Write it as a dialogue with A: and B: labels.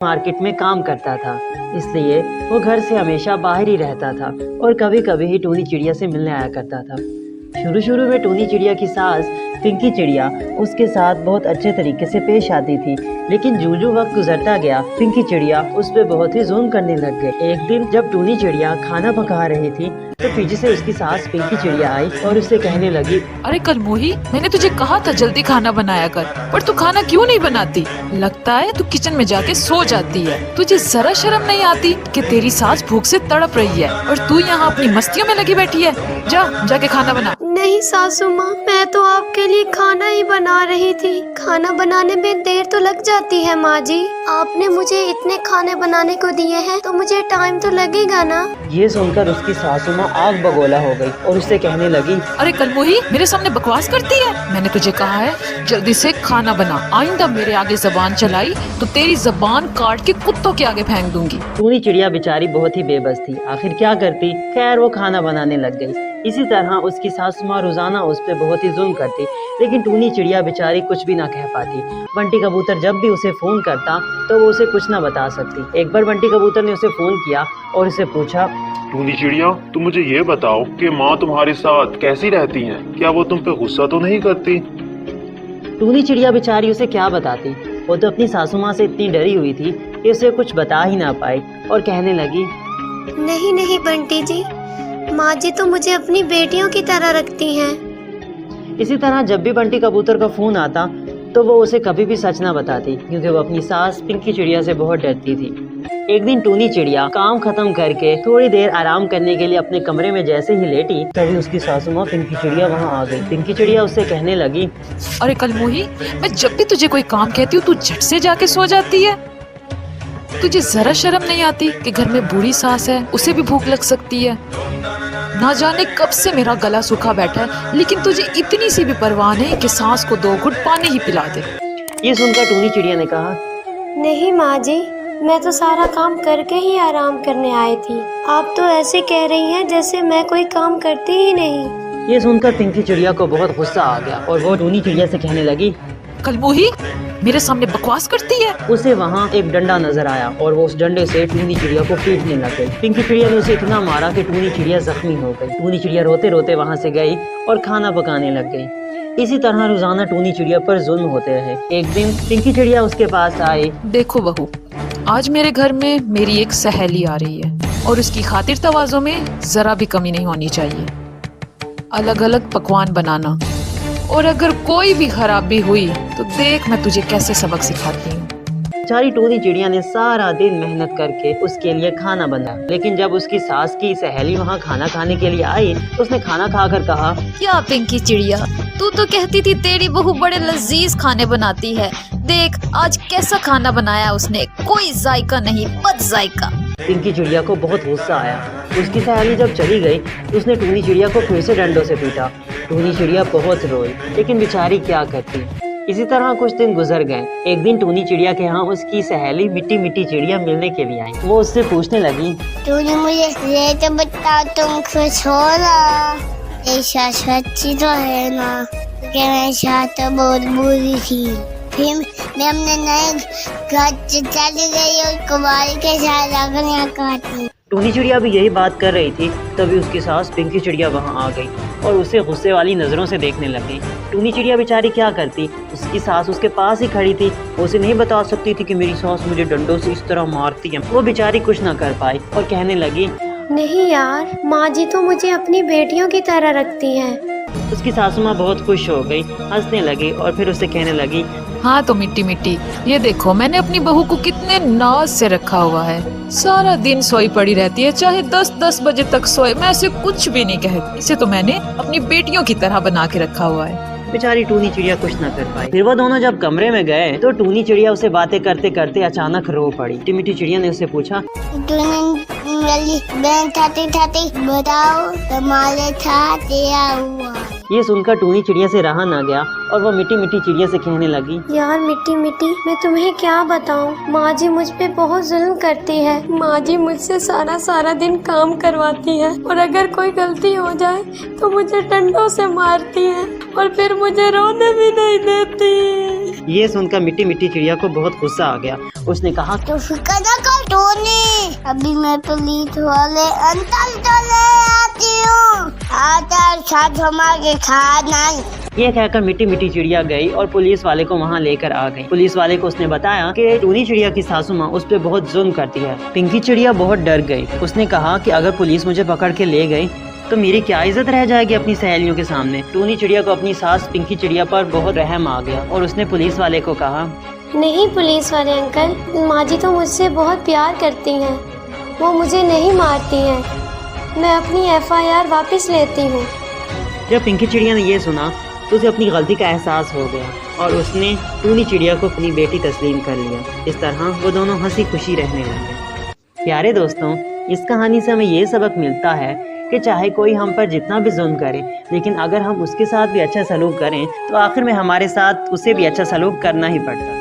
A: Market में काम करता था, इसलिए वो घर से हमेशा बाहर ही रहता था और कभी कभी ही टूनी चिड़िया से मिलने आया करता था। शुरू शुरू में टूनी चिड़िया की सास पिंकी चिड़िया उसके साथ बहुत अच्छे तरीके से पेश आती थी, लेकिन जो वक्त गुजरता गया पिंकी चिड़िया उस पर बहुत ही जुल्म करने लग गई। एक दिन जब टूनी चिड़िया खाना पका रही थी तो पीछे से उसकी सास पिंकी चिड़िया आई और उससे कहने लगी,
B: अरे कलमोही, मैंने तुझे कहा था जल्दी खाना बनाया कर, पर तू खाना क्यों नहीं बनाती? लगता है तू किचन में जाके सो जाती है। तुझे जरा शर्म नहीं आती कि तेरी सास भूख से तड़प रही है और तू यहाँ अपनी मस्तियों में लगी बैठी है? जाके खाना बना।
C: नहीं सासू माँ, मैं तो आपके लिए खाना ही बना रही थी। खाना बनाने में देर तो लग जाती है माँ जी। आपने मुझे इतने खाने बनाने को दिए हैं तो मुझे टाइम तो लगेगा ना।
A: ये सुनकर उसकी सासू माँ आग बगोला हो गई और उससे कहने लगी,
B: अरे कलमोही, मेरे सामने बकवास करती है? मैंने तुझे कहा है जल्दी से खाना बना। आइंदा मेरे आगे जबान चलाई तो तेरी जबान काट के कुत्तों के आगे फेंक दूंगी।
A: टूनी चिड़िया बेचारी बहुत ही बेबस थी, आखिर क्या करती। खैर वो खाना बनाने लग गई। इसी तरह उसकी सासू माँ रोजाना उस पर बहुत ही जुल्म करती, लेकिन टूनी चिड़िया बेचारी कुछ भी ना कह पाती। बंटी कबूतर जब भी उसे फोन करता तो वो उसे कुछ ना बता सकती। एक बार बंटी कबूतर ने उसे फोन किया और उसे पूछा,
D: टूनी चिड़िया, तुम मुझे ये बताओ कि माँ तुम्हारे साथ कैसी रहती हैं? क्या वो तुम पे गुस्सा तो नहीं करती?
A: टूनी चिड़िया बेचारी उसे क्या बताती। वो तो अपनी सासू माँ से इतनी डरी हुई थी कि उसे कुछ बता ही ना पाई और कहने लगी,
C: नहीं नहीं बंटी जी, माँ जी तो मुझे अपनी बेटियों की तरह रखती हैं।
A: इसी तरह जब भी बंटी कबूतर का फोन आता तो वो उसे कभी भी सच ना बताती, क्योंकि वो अपनी सास पिंकी चिड़िया से बहुत डरती थी। एक दिन टूनी चिड़िया काम खत्म करके थोड़ी देर आराम करने के लिए अपने कमरे में जैसे ही लेटी तभी उसकी सासू माँ पिंकी चिड़िया वहाँ आ गई। पिंकी चिड़िया उससे कहने लगी,
B: अरे कलमोही, मैं जब भी तुझे कोई काम कहती हूँ तू झट से जाके सो जाती है। तुझे जरा शर्म नहीं आती कि घर में बूढ़ी सास है, उसे भी भूख लग सकती है। ना जाने कब से मेरा गला सूखा बैठा है, लेकिन तुझे इतनी सी भी परवाह नहीं कि सास को 2 घुट पानी ही पिला दे।
A: ये सुनकर टूनी चिड़िया ने कहा,
C: नहीं माँ जी, मैं तो सारा काम करके ही आराम करने आई थी। आप तो ऐसे कह रही हैं जैसे मैं कोई काम करती ही नहीं।
A: ये सुनकर पिंकी चिड़िया को बहुत गुस्सा आ गया और वो टूनी चिड़िया से कहने लगी,
B: कलमोही, मेरे सामने बकवास करती है?
A: उसे वहाँ एक डंडा नजर आया और वो उस डंडे से टूनी चिड़िया को पीटने लग गई। पिंकी चिड़िया ने उसे इतना मारा कि टूनी चिड़िया जख्मी हो गई। टूनी चिड़िया रोते रोते वहाँ से गई और खाना पकाने लग गई। इसी तरह रोजाना टूनी चिड़िया पर जुल्म होते रहे। एक दिन पिंकी चिड़िया उसके पास आई।
B: देखो बहू, आज मेरे घर में मेरी एक सहेली आ रही है और उसकी खातिर तवाज़ो में जरा भी कमी नहीं होनी चाहिए। अलग अलग पकवान बनाना, और अगर कोई भी खराबी हुई तो देख मैं तुझे कैसे सबक सिखाती हूँ।
A: बेचारी टूनी चिड़िया ने सारा दिन मेहनत करके उसके लिए खाना बनाया, लेकिन जब उसकी सास की सहेली वहाँ खाना खाने के लिए आई तो उसने खाना खाकर कहा,
E: क्या पिंकी चिड़िया, तू तो कहती थी तेरी बहू बड़े लजीज खाने बनाती है। देख आज कैसा खाना बनाया उसने, कोई जायका नहीं, बद जायका।
A: पिंकी चिड़िया को बहुत गुस्सा आया। उसकी सहेली जब चली गई तो उसने टूनी चिड़िया को फिर से डंडों से पीटा। टूनी चिड़िया बहुत रोई, लेकिन बेचारी क्या करती। इसी तरह कुछ दिन गुजर गए। एक दिन टूनी चिड़िया के यहाँ उसकी सहेली मिट्टी मिट्टी चिड़िया मिलने के लिए आई। वो उससे पूछने लगी,
F: तूने मुझे ये तो बता, तुम खुश हो ना? ऐसा सच्ची तो है ना कि मेरे साथ तो बहुत बुरी थी, फिर मैं अपने नए घर चली गई और कुमारी के साथ जाकर यहाँ काटी।
A: टूनी चिड़िया भी यही बात कर रही थी, तभी उसकी सास पिंकी चिड़िया वहाँ आ गई और उसे गुस्से वाली नज़रों से देखने लगी। टूनी चिड़िया बेचारी क्या करती, उसकी सास उसके पास ही खड़ी थी। वो उसे नहीं बता सकती थी कि मेरी सास मुझे डंडों से इस तरह मारती है। वो बेचारी कुछ ना कर पाई और कहने लगी,
C: नहीं यार, माँ जी तो मुझे अपनी बेटियों की तरह रखती हैं।
A: उसकी सासू माँ बहुत खुश हो गई, हंसने लगी और फिर उससे कहने लगी,
B: हाँ तो मिट्टी मिट्टी, ये देखो मैंने अपनी बहू को कितने नाज से रखा हुआ है। सारा दिन सोई पड़ी रहती है, चाहे 10-10 बजे तक सोए, मैं ऐसे कुछ भी नहीं कहती। इसे तो मैंने अपनी बेटियों की तरह बना के रखा हुआ है।
A: बेचारी टूनी चिड़िया कुछ ना कर पाई। फिर वो दोनों जब कमरे में गए तो टूनी चिड़िया उसे बातें करते करते अचानक रो पड़ी। मिट्टी मिट्टी चिड़िया ने उससे पूछा,
F: बताओ तुम्हारे साथ क्या हुआ?
A: ये सुनकर टूनी चिड़िया से रहा ना गया और वो मिट्टी मिट्टी चिड़िया से कहने लगी,
C: यार मिट्टी मिट्टी, मैं तुम्हें क्या बताऊं, माँ जी मुझ पे बहुत जुल्म करती है। माँ जी मुझसे सारा दिन काम करवाती है और अगर कोई गलती हो जाए तो मुझे डंडों से मारती है और फिर मुझे रोने भी नहीं देती।
A: ये सुनकर मिट्टी मिट्टी चिड़िया को बहुत गुस्सा आ गया। उसने कहा,
F: तो फिक्र न कर टोनी, अभी मैं पुलिस वाले अंकल को ले आती हूँ, आकर साथ हमारे खाना।
A: ये कहकर मिट्टी मिट्टी चिड़िया गई और पुलिस वाले को वहाँ लेकर आ गई। पुलिस वाले को उसने बताया कि टूनी चिड़िया की सासू माँ उस पर बहुत जुल्म करती है। पिंकी चिड़िया बहुत डर गई। उसने कहा कि अगर पुलिस मुझे पकड़ के ले गई तो मेरी क्या इज्जत रह जाएगी अपनी सहेलियों के सामने। टूनी चिड़िया को अपनी सास पिंकी चिड़िया पर बहुत रहम आ गया और उसने पुलिस वाले को कहा,
C: नहीं पुलिस वाले अंकल, माँ जी तो मुझसे बहुत प्यार करती हैं, वो मुझे नहीं मारती हैं, मैं अपनी FIR वापस लेती हूँ।
A: जब पिंकी चिड़िया ने ये सुना तो उसे अपनी गलती का एहसास हो गया और उसने टूनी चिड़िया को अपनी बेटी तस्लीम कर लिया। इस तरह वो दोनों हंसी खुशी रहने लगे। प्यारे दोस्तों, इस कहानी से हमें ये सबक मिलता है कि चाहे कोई हम पर जितना भी जुल्म करे, लेकिन अगर हम उसके साथ भी अच्छा सलूक करें तो आखिर में हमारे साथ उसे भी अच्छा सलूक करना ही पड़ता है।